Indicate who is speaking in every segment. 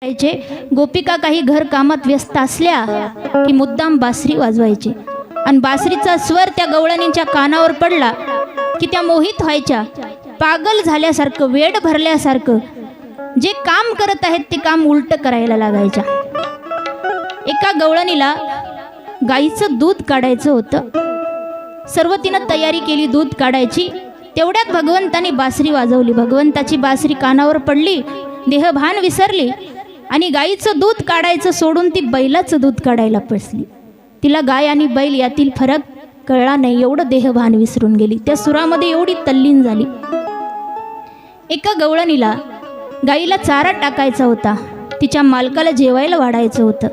Speaker 1: गोपिका काही घर कामात व्यस्त असल्या की मुद्दाम बासरी वाजवायचे आणि बासरीचा स्वर त्या गवळणींच्या कानावर पडला की त्या मोहित व्हायच्या, पागल झाल्यासारखं, वेड भरल्यासारखं जे काम करत आहेत ते काम उलट करायला लागायच्या। एका गवळणीला गाईचं दूध काढायचं होतं, सर्व तिनं तयारी केली दूध काढायची। तेवढ्यात भगवंतानी बासरी वाजवली, भगवंताची बासरी कानावर पडली, देहभान विसरली आणि गाईचं दूध काढायचं सोडून ती बैलाचं दूध काढायला बसली। तिला गाय आणि बैल यातील फरक कळला नाही, एवढं देहभान विसरून गेली, त्या सुरामध्ये एवढी तल्लीन झाली। एका गवळणीला गाईला चारा टाकायचा होता, तिच्या मालकाला जेवायला वाढायचं होतं,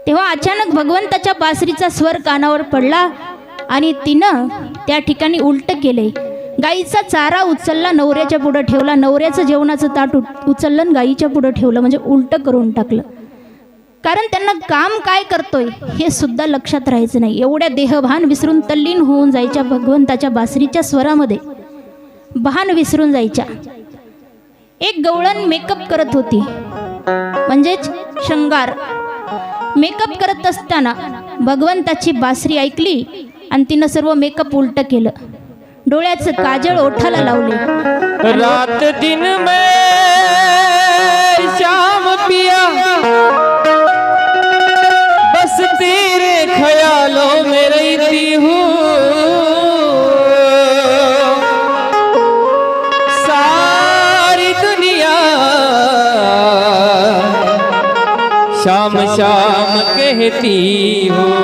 Speaker 1: तेव्हा अचानक भगवंताच्या बासरीचा स्वर कानावर पडला आणि तिनं त्या ठिकाणी उलट केले। गाईचा चारा उचलला, नवऱ्याच्या पुढं ठेवला, नवऱ्याचं जेवणाचं ताट उचललं, गाईच्या पुढं ठेवलं, म्हणजे उलट करून टाकलं। कारण त्यांना काम काय करतोय हे सुद्धा लक्षात राहायचं नाही, एवढ्या देहभान विसरून तल्लीन होऊन जायच्या, भगवंताच्या बासरीच्या स्वरामध्ये भान विसरून जायच्या। एक गवळण मेकअप करत होती, म्हणजेच शृंगार, मेकअप करत असताना भगवंताची बासरी ऐकली आणि तिनं सर्व मेकअप उलट केलं, डोळ्याचं काजळ ओठाला लावले।
Speaker 2: रात दिन में शाम पिया बस तेरे ख्यालों में रहती हूँ, सारी दुनिया शाम शाम कहती हूँ।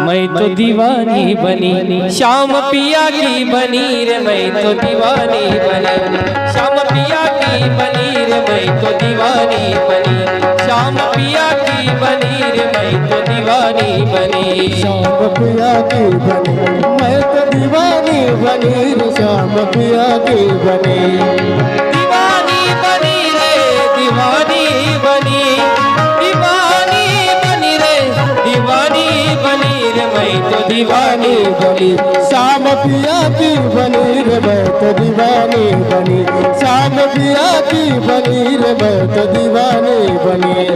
Speaker 2: मैं तो दीवानी बनी श्याम पिया की बनी रे, मैं तो दीवानी बनी श्याम पिया की बनी रे, मैं तो दीवानी बनी श्याम पिया की बनी रे, मैं तो दीवानी बनी
Speaker 3: श्याम पिया की बनी, मैं तो दीवानी बनी रे, श्याम पिया की बनी,
Speaker 2: दीवानी बनी रे, दीवानी बनी, दीवानी बनी रे, दीवानी बनी रे, मैं तो
Speaker 3: दीवानी बनी, श्याम पिया की बनी रे, मैं तो दीवानी बनी, श्याम पिया की बनी रे, मैं तो दीवानी बनी।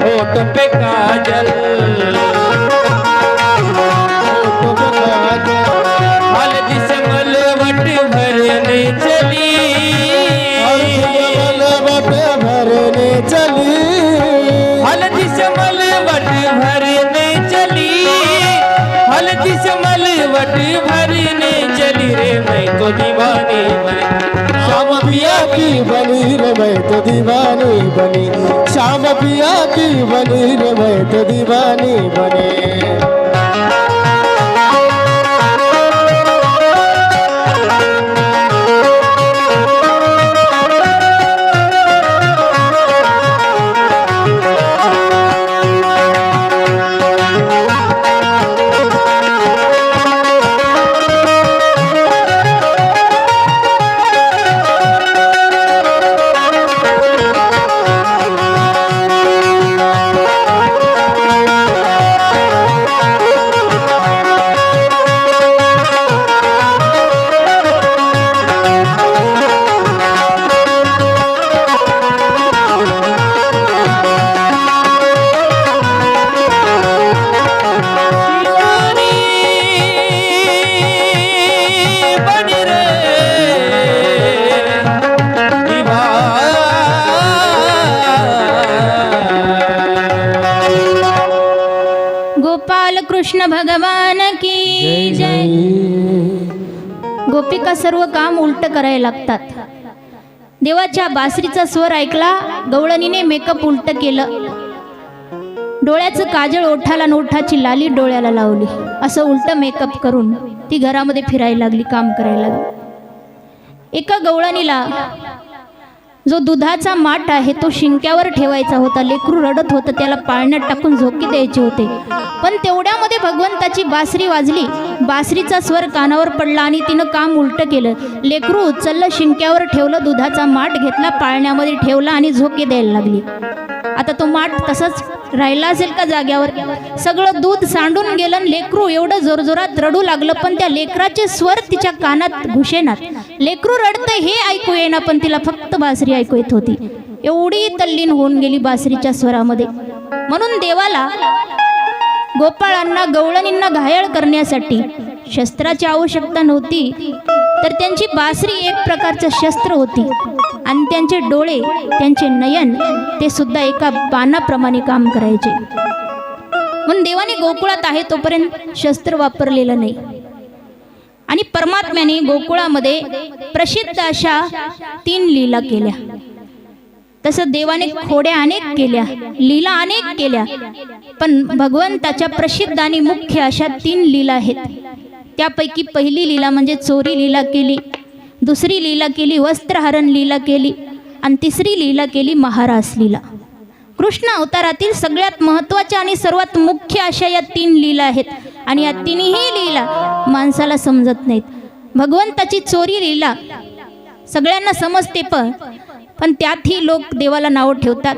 Speaker 2: होठ पे काजल, हल्दी से मलवट भरने चली,
Speaker 3: मलवट भरने चली,
Speaker 2: हल्दी से मलवट भरने चली, हल्दी से मलवट भरने चली रे, मैं तो दीवानी बनी
Speaker 3: श्याम पिया की बनी रे, मैं तो दीवानी बनी, श्याम पिया की बनी रे, मैं तो दीवानी बनी।
Speaker 1: गोपाल कृष्ण भगवान की जय। गोपिका सर्व काम उलट करायला लागतात। देवाच्या बासरीचा स्वर ऐकला, गवळणीने मेकअप उलट केलं, डोळ्याचं काजळ ओठाला, नोठाची लाली डोळ्याला लावली, असं उलट मेकअप करून ती घरामध्ये फिरायला लागली, काम करायला लागली। एका गवळणीला जो दुधाचा माठ आहे तो शिंक्यावर ठेवायचा होता. लेकरू रडत होतं, त्याला पाळण्यात टाकून झोके द्यायचे होते. पण तेवढ्यामध्ये भगवंताची बासरी वाजली. बासरीचा स्वर कानावर पडला आणि तिनं काम उलटं केलं. लेकरू उचललं, शिंक्यावर ठेवलं, दुधाचा माठ घेतला, पाळण्यामध्ये ठेवला आणि झोके द्यायला लागली. आता तो माठ तसंच राहिला असेल का जाग्यावर? सगळं दूध सांडून गेलं. लेकरू एवढं जोरजोरात रडू लागलं, पण त्या लेकराचे स्वर तिच्या कानात घुसेनात. लेकरू रडतंय हे ऐकू येईना, पण तिला फक्त बासरी ऐकू येत होती. एवढी तल्लीन होऊन गेली बासरीच्या स्वरामध्ये. म्हणून देवाला गोपाळांना, गवळणींना घायल करण्यासाठी शस्त्राची आवश्यकता नव्हती, तर त्यांची बासरी एक प्रकारचं शस्त्र होती. आणि त्यांचे डोळे, त्यांचे नयन, ते सुद्धा एका बाणाप्रमाणे काम करायचे. म्हणून देवाने गोकुळात आहे तोपर्यंत शस्त्र वापरलेलं नाही. आणि परमात्म्याने गोकुळामध्ये प्रसिद्ध अशा 3 लीला केल्या. तसं देवाने खोड्या अनेक केल्या, लीला अनेक केल्या, पण भगवंताच्या प्रसिद्ध आणि मुख्य अशा 3 लीला आहेत. त्यापैकी पहिली लीला म्हणजे चोरी लीला केली, दुसरी लीला केली वस्त्रहरण लीला केली, आणि तिसरी लीला केली महारास लीला. कृष्ण अवतारातील सगळ्यात महत्त्वाच्या आणि सर्वात मुख्य अशा या 3 लीला आहेत. आणि या तिन्ही लीला माणसाला समजत नाहीत. भगवंताची चोरी लीला सगळ्यांना समजते, पण त्यातही लोक देवाला नाव ठेवतात.